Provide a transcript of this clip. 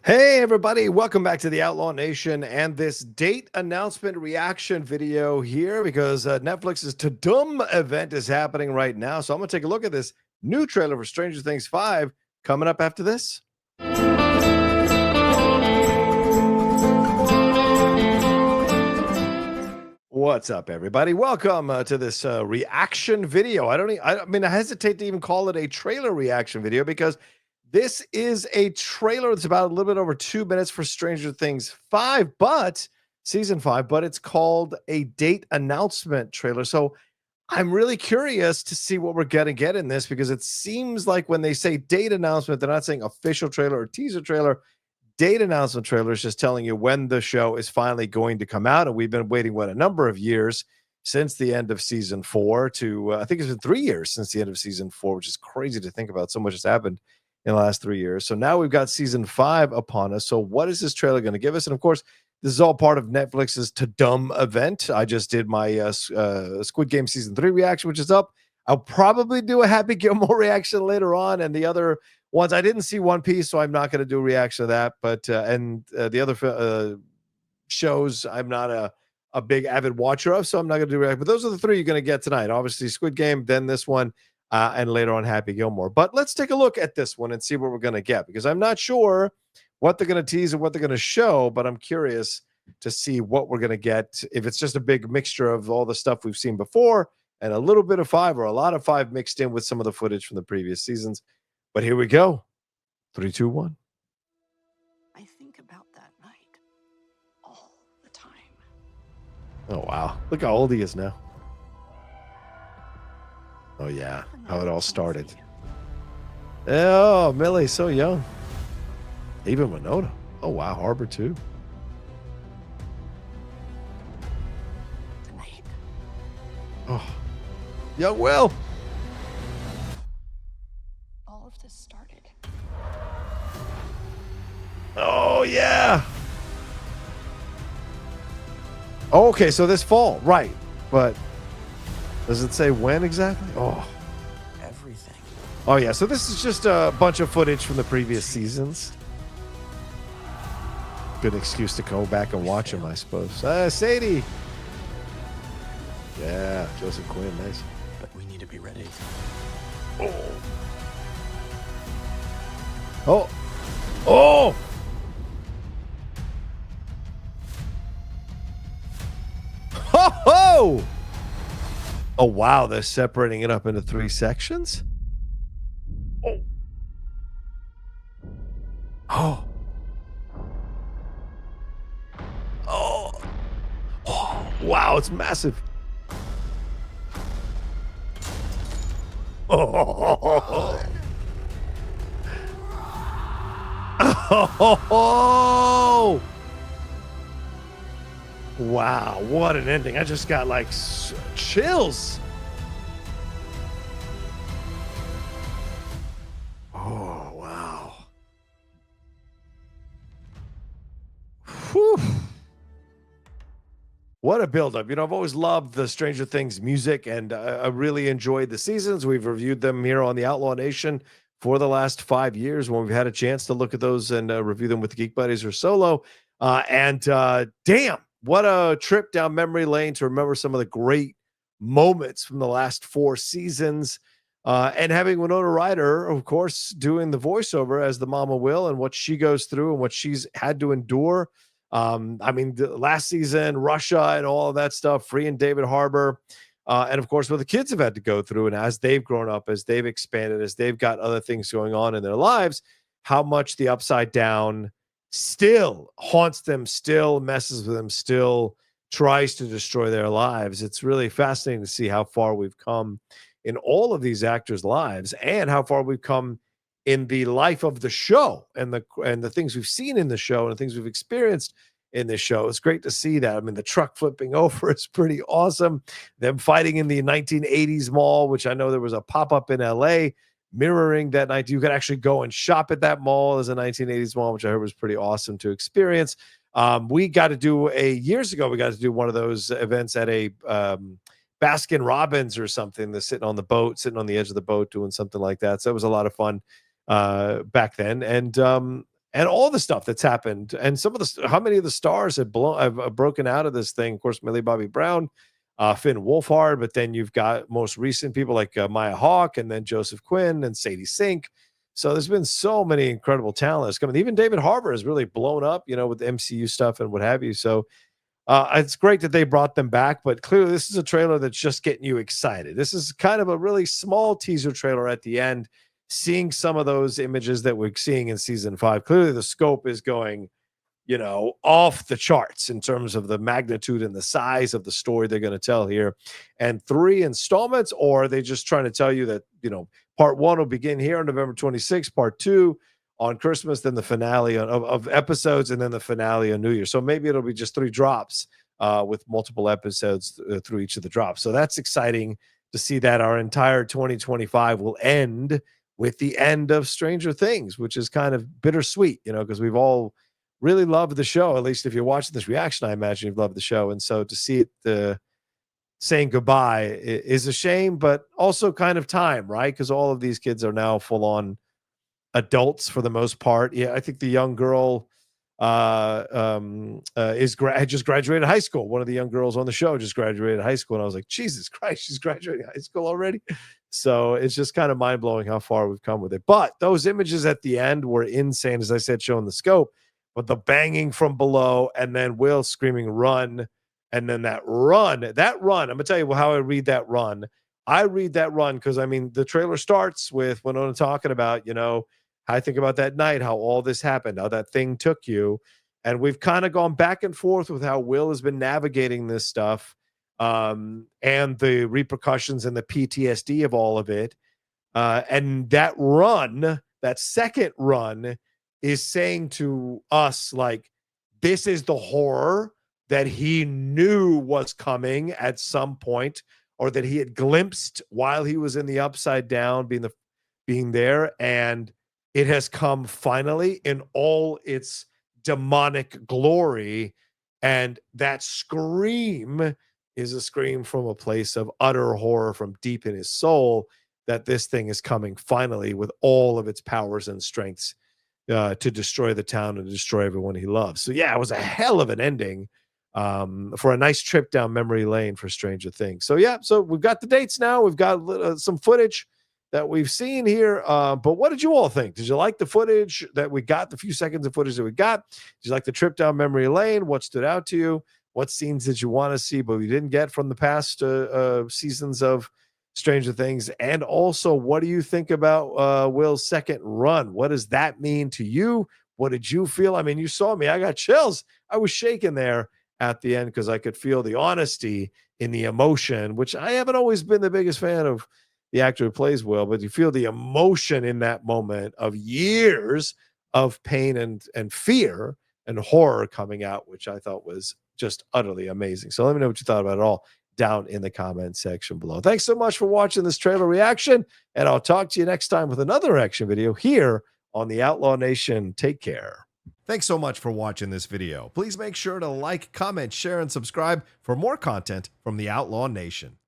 Hey, everybody, welcome back to the Outlaw Nation and this date announcement reaction video here because Netflix's TUDUM event is happening right now. So I'm going to take a look at this new trailer for Stranger Things 5 coming up after this. What's up, everybody? Welcome to this reaction video. I mean, I hesitate to even call it a trailer reaction video because this is a trailer that's about a little bit over 2 minutes for Stranger Things 5, but season 5, but it's called a date announcement trailer. So I'm really curious to see what we're going to get in this because it seems like when they say date announcement, they're not saying official trailer or teaser trailer. Date announcement trailer is just telling you when the show is finally going to come out. And we've been waiting, a number of years since the end of season 4 to, I think it's been 3 years since the end of season 4, which is crazy to think about. So much has happened in the last 3 years. So now we've got season 5 upon us. So what is this trailer going to give us? And of course, this is all part of Netflix's TUDUM event. I just did my Squid Game season 3 reaction, which is up. I'll probably do a Happy Gilmore reaction later on, and the other ones I didn't see One Piece, so I'm not going to do a reaction to that. But the other shows I'm not a big avid watcher of, so I'm not going to do react. But those are the three you're going to get tonight. Obviously, Squid Game, then this one, and later on Happy Gilmore. But let's take a look at this one and see what we're going to get because I'm not sure what they're going to tease and what they're going to show, but I'm curious to see what we're going to get. If it's just a big mixture of all the stuff we've seen before and a little bit of 5 or a lot of 5 mixed in with some of the footage from the previous seasons. But here we go. 3, 2, 1. I think about that night all the time. Oh, wow. Look how old he is now. Oh, yeah. How it all started. Oh, Millie, so young. Even Winona. Oh, wow. Harbor, too. Tonight. Oh, young Will. All of this started. Oh, yeah. Oh, okay, so this fall. Right. But does it say when exactly? Oh. Everything. Oh, yeah. So this is just a bunch of footage from the previous seasons. Good excuse to go back and watch them, I suppose. Sadie. Yeah, Joseph Quinn, nice. But we need to be ready. Oh. Oh. Oh. Ho ho. Oh, wow. They're separating it up into 3 sections. Oh. Oh. Oh. Oh. Wow, it's massive. Oh. Oh. Wow, what an ending. I just got like chills. Oh, wow. Whew. What a buildup. You know, I've always loved the Stranger Things music, and I really enjoyed the seasons. We've reviewed them here on the Outlaw Nation for the last 5 years when we've had a chance to look at those and review them with the Geek Buddies or solo. Damn, what a trip down memory lane to remember some of the great moments from the last 4 seasons. And having Winona Ryder, of course, doing the voiceover as the Mama Will and what she goes through and what she's had to endure. I mean, the last season, Russia and all of that stuff, Free and David Harbour. And of course, what the kids have had to go through, and as they've grown up, as they've expanded, as they've got other things going on in their lives, how much the upside down still haunts them, still messes with them, still tries to destroy their lives. It's really fascinating to see how far we've come in all of these actors' lives and how far we've come in the life of the show and the things we've seen in the show and the things we've experienced in this show. It's great to see that. I mean, the truck flipping over is pretty awesome. Them fighting in the 1980s mall, which I know there was a pop-up in LA mirroring that night. You could actually go and shop at that mall as a 1980s mall, which I heard was pretty awesome to experience. We got to do years ago, we got to do one of those events at a Baskin Robbins or something. They're sitting on the boat, sitting on the edge of the boat, doing something like that. So it was a lot of fun back then. And and all the stuff that's happened, and some of the how many of the stars have broken out of this thing. Of course, Millie Bobby Brown, Finn Wolfhard, but then you've got most recent people like Maya Hawke, and then Joseph Quinn and Sadie Sink. So there's been so many incredible talents coming. Even David Harbour has really blown up, with the MCU stuff and what have you. So it's great that they brought them back, but clearly this is a trailer that's just getting you excited. This is kind of a really small teaser trailer at the end, seeing some of those images that we're seeing in season 5. Clearly the scope is going, off the charts in terms of the magnitude and the size of the story they're going to tell here. And 3 installments, or are they just trying to tell you that, part 1 will begin here on November 26th, part 2 on Christmas, then the finale of episodes, and then the finale on New Year. So maybe it'll be just 3 drops with multiple episodes through each of the drops. So that's exciting to see that our entire 2025 will end with the end of Stranger Things, which is kind of bittersweet, because we've all really loved the show. At least if you're watching this reaction, I imagine you've loved the show. And so to see it saying goodbye is a shame, but also kind of time, right? Because all of these kids are now full on adults for the most part. Yeah, I think the young girl had just graduated high school. One of the young girls on the show just graduated high school, and I was like, Jesus Christ, she's graduating high school already. So it's just kind of mind blowing how far we've come with it. But those images at the end were insane, as I said, showing the scope. But the banging from below, and then Will screaming "run," and then that run. I'm gonna tell you how I read that run. I read that run because the trailer starts with Winona talking about, I think about that night, how all this happened, how that thing took you. And we've kind of gone back and forth with how Will has been navigating this stuff, and the repercussions and the PTSD of all of it. And that second run is saying to us, like, this is the horror that he knew was coming at some point, or that he had glimpsed while he was in the Upside Down, being there. And it has come finally in all its demonic glory. And that scream is a scream from a place of utter horror from deep in his soul, that this thing is coming finally with all of its powers and strengths to destroy the town and destroy everyone he loves. So yeah, it was a hell of an ending, for a nice trip down memory lane for Stranger Things. So yeah, so we've got the dates now. We've got some footage that we've seen here. But what did you all think? Did you like the footage that we got, the few seconds of footage that we got? Did you like the trip down memory lane? What stood out to you? What scenes did you want to see but we didn't get from the past seasons of Stranger Things? And also, what do you think about Will's second run? What does that mean to you? What did you feel? You saw me. I got chills. I was shaking there at the end because I could feel the honesty in the emotion, which I haven't always been the biggest fan of the actor who plays Will, but you feel the emotion in that moment of years of pain and fear and horror coming out, which I thought was just utterly amazing. So let me know what you thought about it all down in the comment section below. Thanks so much for watching this trailer reaction, and I'll talk to you next time with another action video here on the Outlaw Nation. Take care. Thanks so much for watching this video. Please make sure to like, comment, share, and subscribe for more content from the Outlaw Nation.